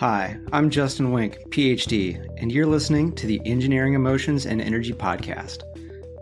Hi, I'm Justin Wink, Ph.D., and you're listening to the Engineering Emotions and Energy Podcast.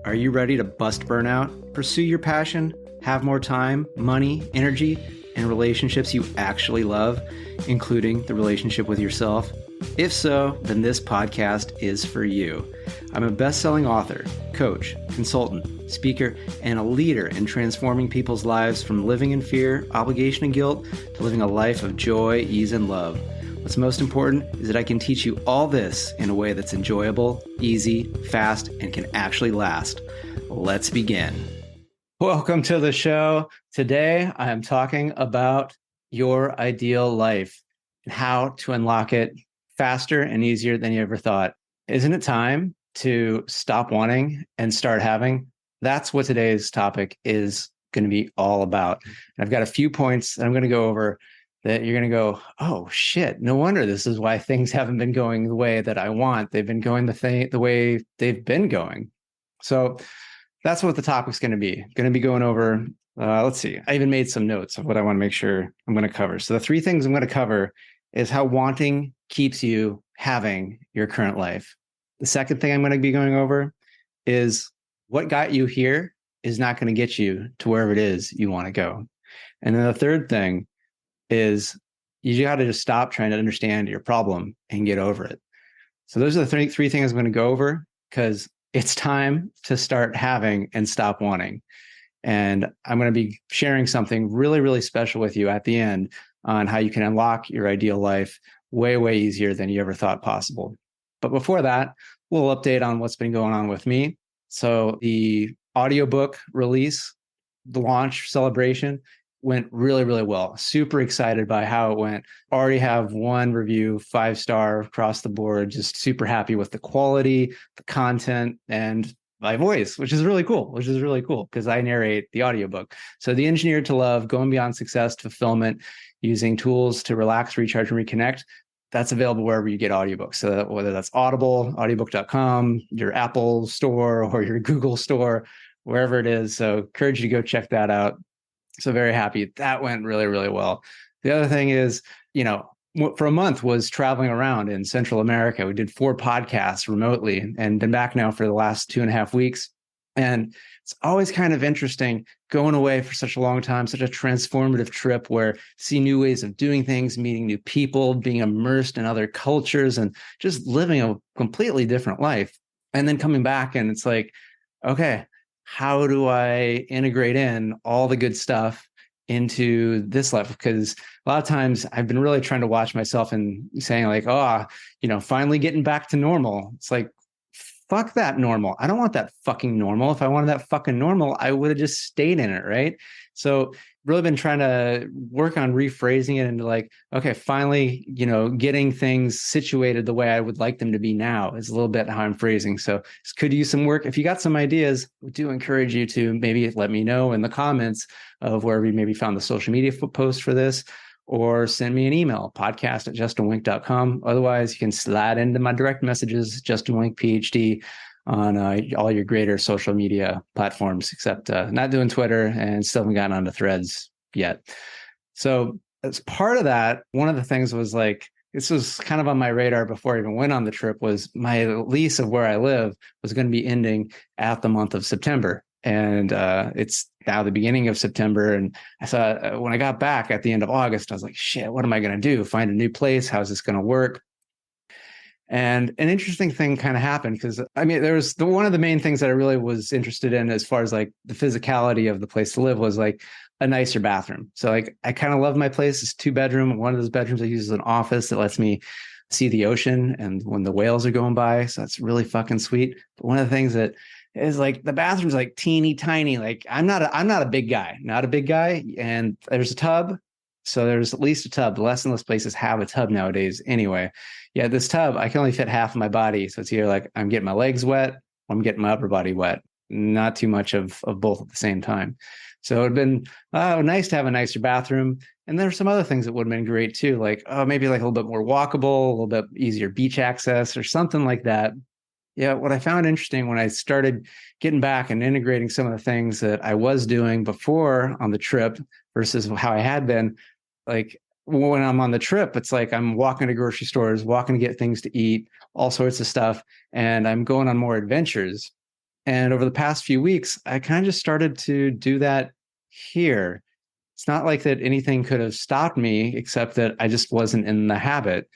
Are you ready to bust burnout, pursue your passion, have more time, money, energy, and relationships you actually love, including the relationship with yourself? If so, then this podcast is for you. I'm a best-selling author, coach, consultant, speaker, and a leader in transforming people's lives from living in fear, obligation, and guilt to living a life of joy, ease, and love. What's most important is that I can teach you all this in a way that's enjoyable, easy, fast, and can actually last. Let's begin. Welcome to the show. Today, I am talking about your ideal life and how to unlock it faster and easier than you ever thought. Isn't it time to stop wanting and start having? That's what today's topic is going to be all about. And I've got a few points that I'm going to go over that you're going to go, oh shit, no wonder this is why things haven't been going the way that I want. They've been going the way they've been going. So that's what the topic's going to be. Going to be going over, let's see, I even made some notes of what I want to make sure I'm going to cover. So the three things I'm going to cover is how wanting keeps you having your current life. The second thing I'm going to be going over is what got you here is not going to get you to wherever it is you want to go. And then the third thing is you got to just stop trying to understand your problem and get over it. So those are the three things I'm going to go over because it's time to start having and stop wanting. And I'm going to be sharing something really, really special with you at the end on how you can unlock your ideal life way, way easier than you ever thought possible. But before that, we'll update on what's been going on with me. So the audiobook release, the launch celebration, went really, really well. Super excited by how it went. Already have one review, 5-star across the board. Just super happy with the quality, the content, and my voice, which is really cool because I narrate the audiobook. So The Engineered to Love, Going Beyond Success to Fulfillment, using tools to relax, recharge, and reconnect. That's available wherever you get audiobooks. So whether that's Audible, audiobook.com, your Apple store, or your Google store, wherever it is. So encourage you to go check that out. So very happy. That went really, really well. The other thing is, for a month was traveling around in Central America. We did 4 podcasts remotely and been back now for the last 2.5 weeks. And it's always kind of interesting going away for such a long time, such a transformative trip where see new ways of doing things, meeting new people, being immersed in other cultures, and just living a completely different life. And then coming back and it's like, okay, how do I integrate in all the good stuff into this life? Because a lot of times I've been really trying to watch myself and saying like, finally getting back to normal. It's like, fuck that normal. I don't want that fucking normal. If I wanted that fucking normal, I would have just stayed in it, right? So really been trying to work on rephrasing it into like, okay, finally, getting things situated the way I would like them to be now is a little bit how I'm phrasing. So this could use some work. If you got some ideas, we do encourage you to maybe let me know in the comments of wherever you maybe found the social media post for this, or send me an email, podcast@justinwink.com. Otherwise, you can slide into my direct messages, Justin Wink, Ph.D., on all your greater social media platforms, except not doing Twitter and still haven't gotten onto Threads yet. So as part of that, one of the things was like, this was kind of on my radar before I even went on the trip, was my lease of where I live was going to be ending at the month of September. And it's now the beginning of September. And I saw when I got back at the end of August, I was like, shit, what am I going to do? Find a new place? How's this going to work? And an interesting thing kind of happened because, there was one of the main things that I really was interested in as far as like the physicality of the place to live was like a nicer bathroom. So like I kind of love my place. It's 2-bedroom. One of those bedrooms I use as an office that lets me see the ocean and when the whales are going by. So that's really fucking sweet. But one of the things that is like the bathroom's like teeny tiny. Like I'm not a big guy, and there's a tub. So there's at least a tub. Less and less places have a tub nowadays anyway. Yeah, this tub, I can only fit half of my body. So it's either like I'm getting my legs wet, or I'm getting my upper body wet. Not too much of both at the same time. So it'd been nice to have a nicer bathroom. And there are some other things that would have been great too. Like, maybe like a little bit more walkable, a little bit easier beach access or something like that. Yeah, what I found interesting when I started getting back and integrating some of the things that I was doing before on the trip versus how I had been, like when I'm on the trip, it's like I'm walking to grocery stores, walking to get things to eat, all sorts of stuff. And I'm going on more adventures. And over the past few weeks, I kind of just started to do that here. It's not like that anything could have stopped me, except that I just wasn't in the habit.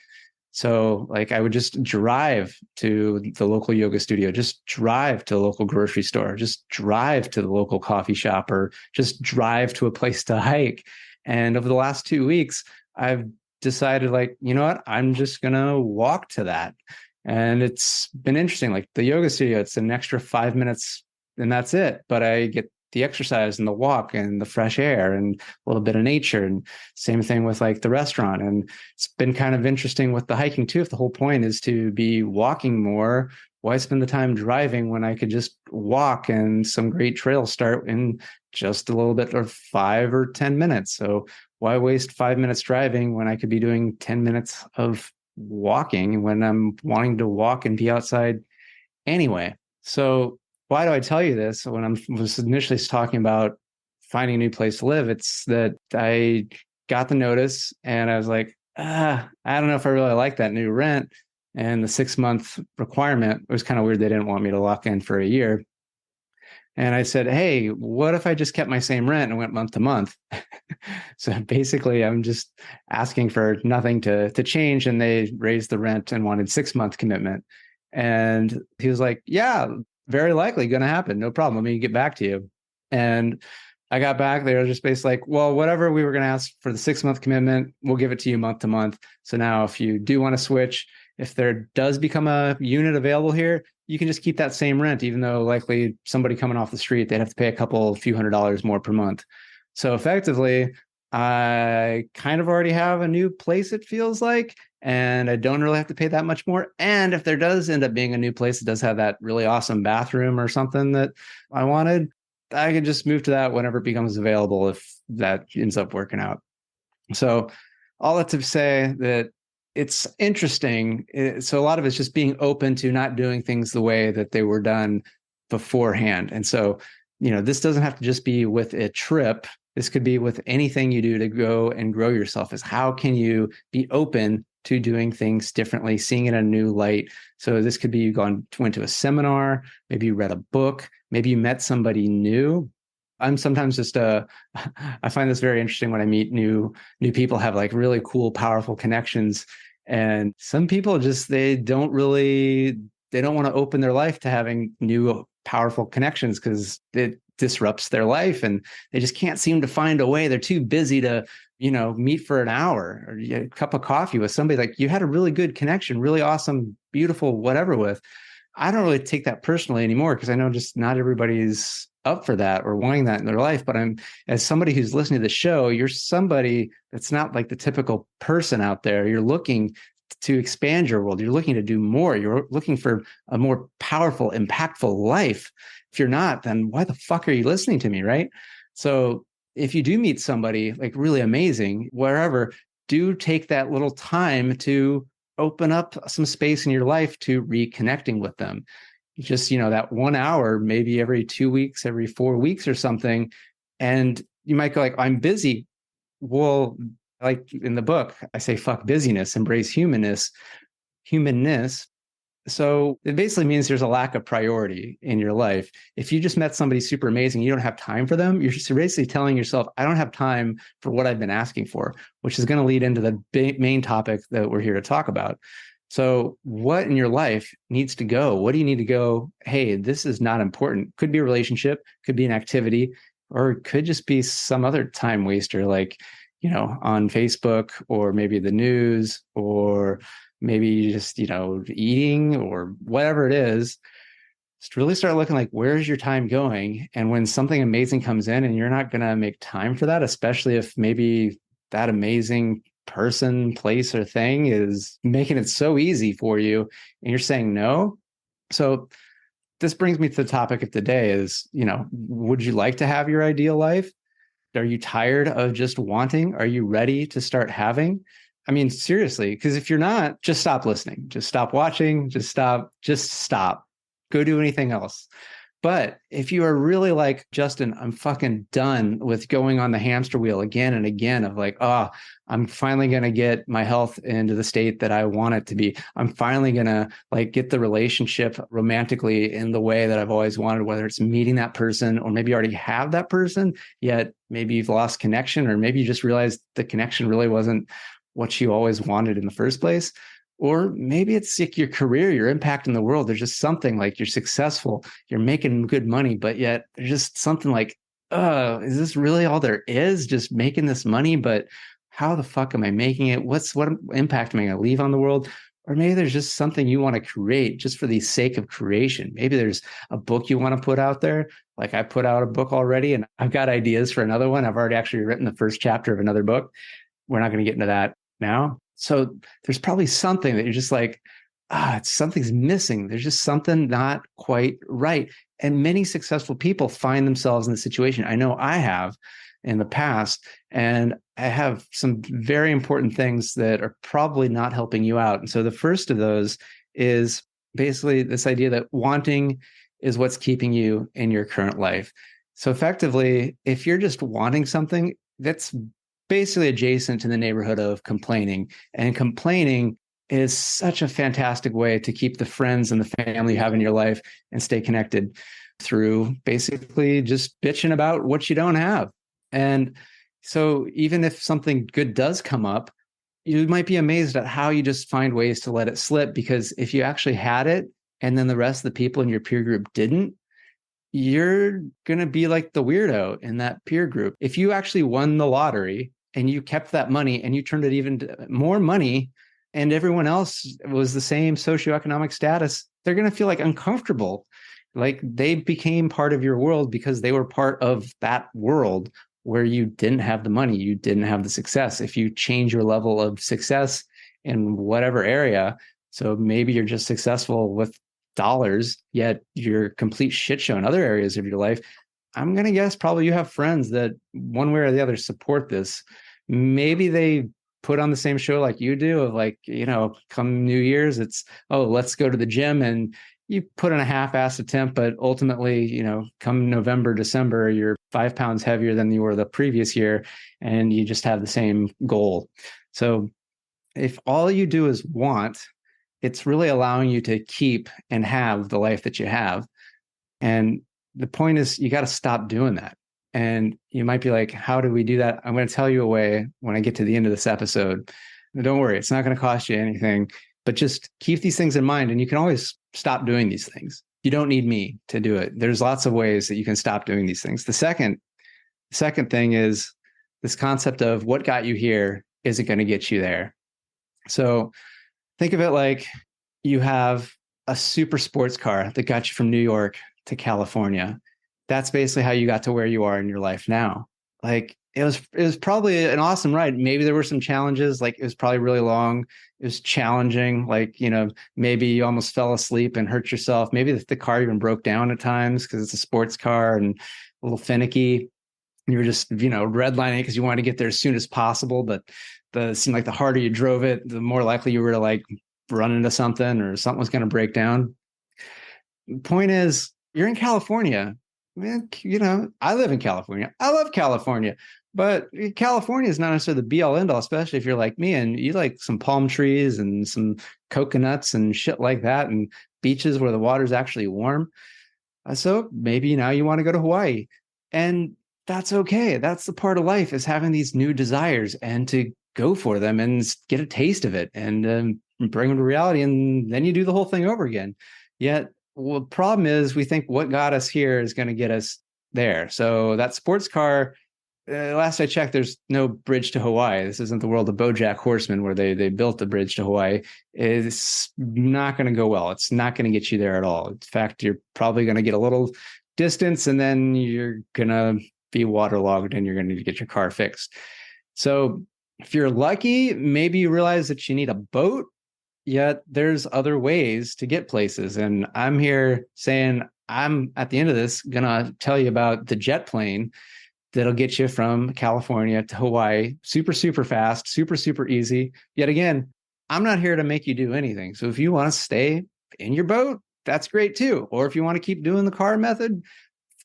So, like, I would just drive to the local yoga studio, just drive to the local grocery store, just drive to the local coffee shop, or just drive to a place to hike. And over the last 2 weeks, I've decided, like, you know what? I'm just going to walk to that. And it's been interesting. Like the yoga studio, it's an extra 5 minutes and that's it. But I get the exercise and the walk and the fresh air and a little bit of nature. And same thing with like the restaurant. And it's been kind of interesting with the hiking too. If the whole point is to be walking more, why spend the time driving when I could just walk, and some great trails start in just a little bit, or 5 or 10 minutes. So why waste 5 minutes driving when I could be doing 10 minutes of walking when I'm wanting to walk and be outside anyway? So why do I tell you this? When I was initially talking about finding a new place to live, it's that I got the notice and I was like, I don't know if I really like that new rent. And the 6-month requirement, it was kind of weird. They didn't want me to lock in for a year. And I said, hey, what if I just kept my same rent and went month to month? So basically, I'm just asking for nothing to change. And they raised the rent and wanted 6-month commitment. And he was like, yeah, very likely going to happen. No problem. Let me get back to you. And I got back. They were just basically like, well, whatever we were going to ask for the 6-month commitment, we'll give it to you month to month. So now if you do want to switch, if there does become a unit available here, you can just keep that same rent, even though likely somebody coming off the street, they'd have to pay a few $100s more per month. So effectively, I kind of already have a new place, it feels like, and I don't really have to pay that much more. And if there does end up being a new place that does have that really awesome bathroom or something that I wanted, I could just move to that whenever it becomes available, if that ends up working out. So all that to say that it's interesting. So a lot of it's just being open to not doing things the way that they were done beforehand. And so, this doesn't have to just be with a trip. This could be with anything you do to go and grow yourself. Is how can you be open to doing things differently, seeing it in a new light? So this could be you went to a seminar, maybe you read a book, maybe you met somebody new. I'm sometimes just I find this very interesting when I meet new people, have like really cool, powerful connections. And some people just, they don't want to open their life to having new, powerful connections because it disrupts their life and they just can't seem to find a way. They're too busy to, meet for an hour or a cup of coffee with somebody like you had a really good connection, really awesome, beautiful, whatever with. I don't really take that personally anymore because I know just not everybody's up for that or wanting that in their life. But as somebody who's listening to the show, you're somebody that's not like the typical person out there. You're looking to expand your world. You're looking to do more. You're looking for a more powerful, impactful life. If you're not, then why the fuck are you listening to me, right? So if you do meet somebody like really amazing, wherever, do take that little time to open up some space in your life to reconnecting with them. Just, that 1 hour, maybe every 2 weeks, every 4 weeks or something. And you might go like, I'm busy. Well, like in the book, I say, fuck busyness, embrace humanness. So it basically means there's a lack of priority in your life. If you just met somebody super amazing, you don't have time for them. You're just basically telling yourself, I don't have time for what I've been asking for, which is going to lead into the main topic that we're here to talk about. So what in your life needs to go? What do you need to go? Hey, this is not important. Could be a relationship, could be an activity, or it could just be some other time waster, like, on Facebook or maybe the news, or maybe just, eating or whatever it is. Just really start looking like, where's your time going? And when something amazing comes in and you're not going to make time for that, especially if maybe that amazing person, place, or thing is making it so easy for you and you're saying no. So this brings me to the topic of today is, would you like to have your ideal life? Are you tired of just wanting? Are you ready to start having? I mean, seriously, because if you're not, just stop listening, just stop watching, just stop, go do anything else. But if you are really like, Justin, I'm fucking done with going on the hamster wheel again and again of like, oh, I'm finally going to get my health into the state that I want it to be. I'm finally going to like get the relationship romantically in the way that I've always wanted, whether it's meeting that person or maybe you already have that person, yet maybe you've lost connection, or maybe you just realized the connection really wasn't what you always wanted in the first place. Or maybe it's like your career, your impact in the world. There's just something like you're successful, you're making good money, but yet there's just something like, is this really all there is? Just making this money, but how the fuck am I making it? What impact am I going to leave on the world? Or maybe there's just something you want to create just for the sake of creation. Maybe there's a book you want to put out there. Like I put out a book already and I've got ideas for another one. I've already actually written the first chapter of another book. We're not going to get into that now. So there's probably something that you're just like, something's missing. There's just something not quite right. And many successful people find themselves in the situation. I know I have in the past, and I have some very important things that are probably not helping you out. And so the first of those is basically this idea that wanting is what's keeping you in your current life. So effectively, if you're just wanting something, that's basically adjacent to the neighborhood of complaining. And complaining is such a fantastic way to keep the friends and the family you have in your life and stay connected through basically just bitching about what you don't have. And so even if something good does come up, you might be amazed at how you just find ways to let it slip, because if you actually had it and then the rest of the people in your peer group didn't, you're going to be like the weirdo in that peer group. If you actually won the lottery and you kept that money and you turned it even to more money and everyone else was the same socioeconomic status, they're going to feel like uncomfortable. Like they became part of your world because they were part of that world where you didn't have the money, you didn't have the success. If you change your level of success in whatever area, so maybe you're just successful with dollars, yet you're a complete shit show in other areas of your life, I'm going to guess probably you have friends that one way or the other support this. Maybe they put on the same show like you do of like, come New Year's, it's, oh, let's go to the gym, and you put in a half-assed attempt, but ultimately, come November, December, you're 5 pounds heavier than you were the previous year, and you just have the same goal. So if all you do is want, it's really allowing you to keep and have the life that you have. And the point is, you got to stop doing that. And you might be like, how do we do that? I'm going to tell you a way when I get to the end of this episode. Don't worry, it's not going to cost you anything, but just keep these things in mind. And you can always stop doing these things. You don't need me to do it. There's lots of ways that you can stop doing these things. The second thing is this concept of what got you here isn't going to get you there. So think of it like you have a super sports car that got you from New York to California. That's basically how you got to where you are in your life now. Like it was probably an awesome ride. Maybe there were some challenges, like it was probably really long. It was challenging. Like, maybe you almost fell asleep and hurt yourself. Maybe the car even broke down at times because it's a sports car and a little finicky. You were just, redlining it because you wanted to get there as soon as possible. But it seemed like the harder you drove it, the more likely you were to like run into something or something was going to break down. The point is, you're in California. Man, I live in California. I love California. But California is not necessarily the be all end all, especially if you're like me and you like some palm trees and some coconuts and shit like that and beaches where the water's actually warm. So maybe now you want to go to Hawaii. And that's okay. That's the part of life, is having these new desires and to go for them and get a taste of it and bring them to reality. And then you do the whole thing over again. Yet, the problem is we think what got us here is going to get us there. So that sports car, last I checked, there's no bridge to Hawaii. This isn't the world of BoJack Horseman where they built the bridge to Hawaii. It's not going to go well. It's not going to get you there at all. In fact, you're probably going to get a little distance and then you're going to be waterlogged and you're going to need to get your car fixed. So if you're lucky, maybe you realize that you need a boat, yet there's other ways to get places. And I'm here saying, I'm at the end of this going to tell you about the jet plane that'll get you from California to Hawaii, super, super fast, super, super easy. Yet again, I'm not here to make you do anything. So if you want to stay in your boat, that's great too. Or if you want to keep doing the car method,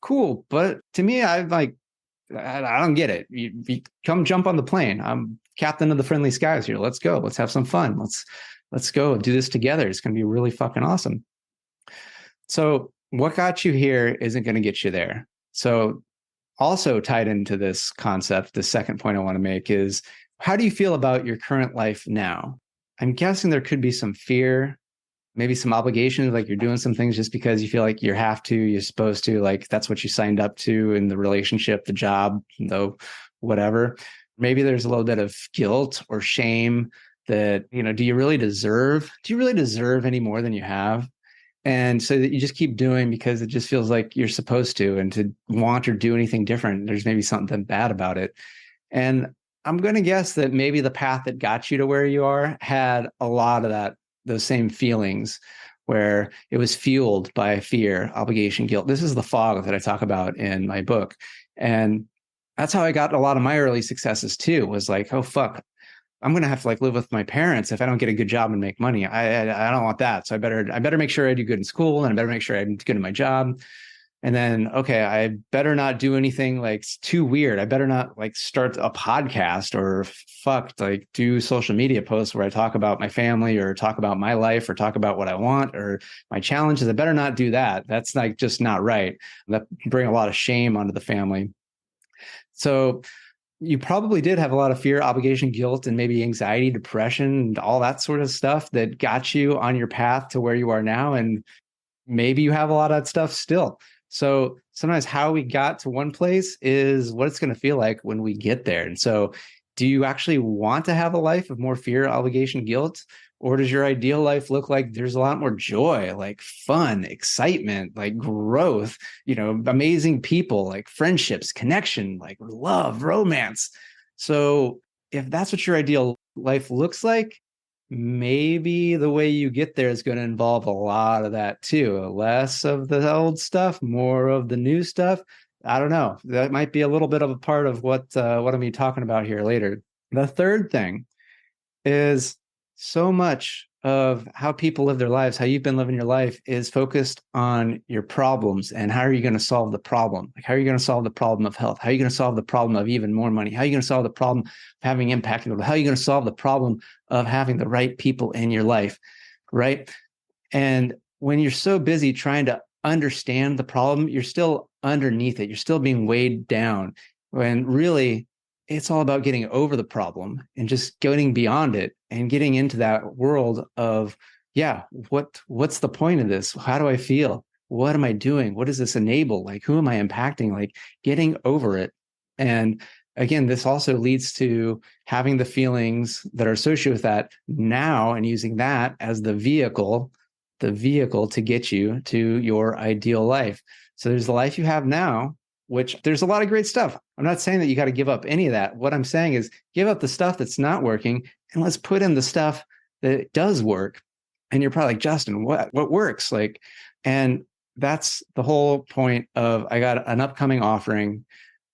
cool. But to me, I don't get it. You come jump on the plane. I'm captain of the friendly skies here. Let's go. Let's have some fun. Let's go do this together. It's going to be really fucking awesome. So what got you here isn't going to get you there. So also tied into this concept, the second point I want to make is, how do you feel about your current life now? I'm guessing there could be some fear, maybe some obligations, like you're doing some things just because you feel like you have to, you're supposed to, like that's what you signed up to in the relationship, the job, though, whatever. Maybe there's a little bit of guilt or shame that, do you really deserve any more than you have? And so that you just keep doing because it just feels like you're supposed to, and to want or do anything different, there's maybe something bad about it. And I'm going to guess that maybe the path that got you to where you are had a lot of those same feelings, where it was fueled by fear, obligation, guilt. This is the fog that I talk about in my book. And that's how I got a lot of my early successes too, was like, oh, fuck, I'm going to have to live with my parents if I don't get a good job and make money. I don't want that. So I better make sure I do good in school, and I better make sure I do good in my job. And then, okay, I better not do anything too weird. I better not start a podcast or do social media posts where I talk about my family or talk about my life or talk about what I want or my challenges. I better not do that. That's just not right. That bring a lot of shame onto the family. So you probably did have a lot of fear, obligation, guilt, and maybe anxiety, depression, and all that sort of stuff that got you on your path to where you are now. And maybe you have a lot of that stuff still. So sometimes how we got to one place is what it's going to feel like when we get there. And so do you actually want to have a life of more fear, obligation, guilt? Or does your ideal life look like there's a lot more joy, fun, excitement, growth, amazing people, friendships, connection, love, romance? So if that's what your ideal life looks like, maybe the way you get there is going to involve a lot of that too. Less of the old stuff, more of the new stuff. I don't know. That might be a little bit of a part of what I'm going to be talking about here later. The third thing is, so much of how people live their lives, how you've been living your life, is focused on your problems and how are you going to solve the problem? How are you going to solve the problem of health? How are you going to solve the problem of even more money? How are you going to solve the problem of having impact? How are you going to solve the problem of having the right people in your life, right? And when you're so busy trying to understand the problem, you're still underneath it. You're still being weighed down, when really it's all about getting over the problem and just getting beyond it and getting into that world of, what's the point of this? How do I feel? What am I doing? What does this enable? Who am I impacting? Getting over it. And again, this also leads to having the feelings that are associated with that now and using that as the vehicle to get you to your ideal life. So there's the life you have now, which there's a lot of great stuff. I'm not saying that you got to give up any of that. What I'm saying is give up the stuff that's not working and let's put in the stuff that does work. And you're probably like, Justin, what works? And that's the whole point of, I got an upcoming offering.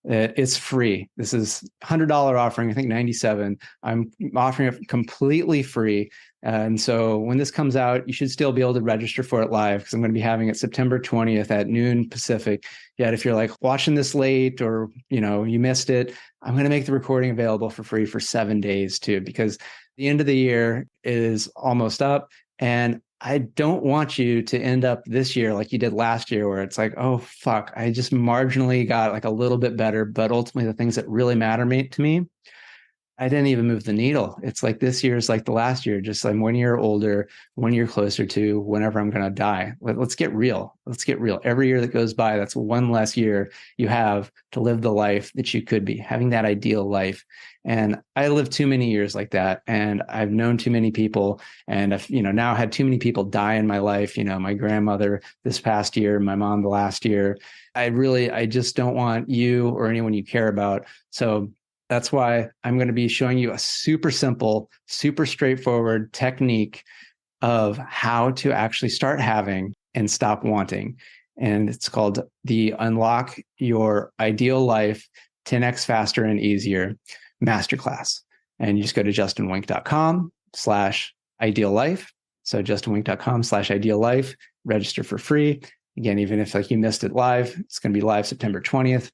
It's free. This is $100 offering, I think 97. I'm offering it completely free. And so when this comes out, you should still be able to register for it live, because I'm going to be having it September 20th at noon Pacific. Yet if you're watching this late, or you missed it, I'm going to make the recording available for free for 7 days too, because the end of the year is almost up. And I don't want you to end up this year like you did last year, where it's oh, fuck, I just marginally got a little bit better, but ultimately the things that really matter to me, I didn't even move the needle. It's this year is the last year, just 1 year older, 1 year closer to whenever I'm going to die. Let's get real. Let's get real. Every year that goes by, that's one less year you have to live the life that you could be, having that ideal life. And I lived too many years like that. And I've known too many people, and I've, now had too many people die in my life. My grandmother this past year, my mom the last year. I just don't want you or anyone you care about. So that's why I'm going to be showing you a super simple, super straightforward technique of how to actually start having and stop wanting. And it's called the Unlock Your Ideal Life 10x Faster and Easier Masterclass. And you just go to justinwink.com/ideal life. So justinwink.com/ideal life. register for free. Again, even if like you missed it live, it's going to be live September 20th.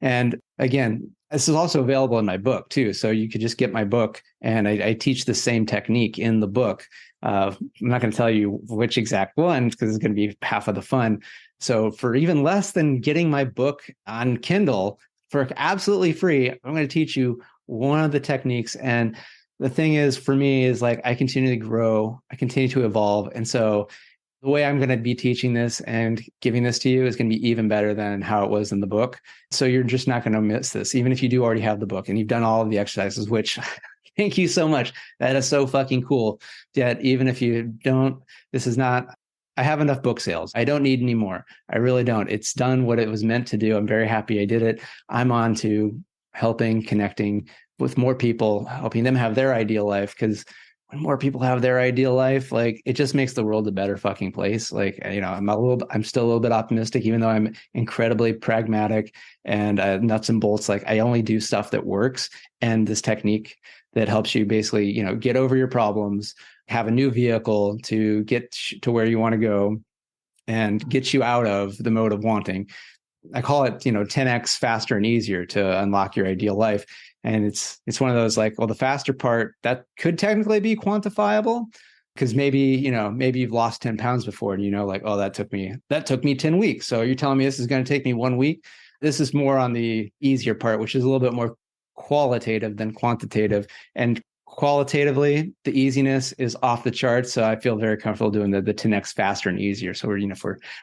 And again, this is also available in my book too. So you could just get my book, and I teach the same technique in the book. I'm not going to tell you which exact one because it's going to be half of the fun. So for even less than getting my book on Kindle for absolutely free, I'm going to teach you one of the techniques. And the thing is, for me, is like I continue to grow, I continue to evolve. And so the way I'm going to be teaching this and giving this to you is going to be even better than how it was in the book. So you're just not going to miss this, even if you do already have the book and you've done all of the exercises, which thank you so much. That is so fucking cool. Yet, even if you don't, this is not, I have enough book sales. I don't need any more. I really don't. It's done what it was meant to do. I'm very happy I did it. I'm on to helping, connecting with more people, helping them have their ideal life. Because when more people have their ideal life, like it just makes the world a better fucking place. Like, you know, I'm still a little bit optimistic, even though I'm incredibly pragmatic and nuts and bolts. Like I only do stuff that works. And this technique that helps you basically, you know, get over your problems, have a new vehicle to get to where you want to go and get you out of the mode of wanting. I call it, you know, 10x faster and easier to unlock your ideal life. And it's one of those like, well, the faster part that could technically be quantifiable because maybe you've lost 10 pounds before and, you know, like, oh, that took me 10 weeks. So you're telling me this is going to take me 1 week. This is more on the easier part, which is a little bit more qualitative than quantitative. And qualitatively, the easiness is off the charts. So I feel very comfortable doing the 10x faster and easier. So we're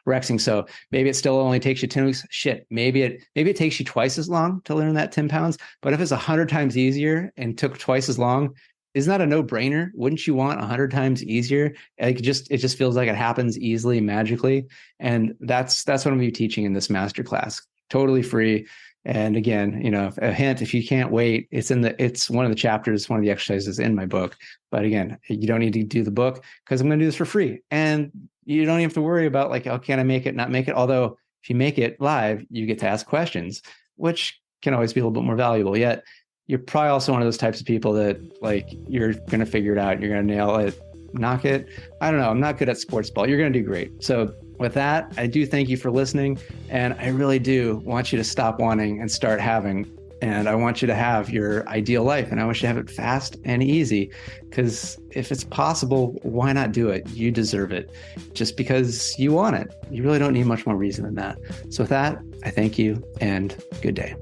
Rexing. So maybe it still only takes you 10 weeks. Shit. Maybe it takes you twice as long to learn that 10 pounds. But if it's 100 times easier and took twice as long, isn't that a no-brainer? Wouldn't you want 100 times easier? Like it just feels like it happens easily, magically. And that's what I'm going to be teaching in this masterclass. Totally free. And again, you know, a hint, if you can't wait, it's one of the chapters, one of the exercises in my book. But again, you don't need to do the book because I'm going to do this for free. And you don't even have to worry about like, oh, can I make it, not make it? Although if you make it live, you get to ask questions, which can always be a little bit more valuable. Yet you're probably also one of those types of people that like, you're going to figure it out. You're going to nail it, knock it. I don't know. I'm not good at sports ball. You're going to do great. So with that, I do thank you for listening. And I really do want you to stop wanting and start having. And I want you to have your ideal life. And I want you to have it fast and easy. Because if it's possible, why not do it? You deserve it just because you want it. You really don't need much more reason than that. So with that, I thank you and good day.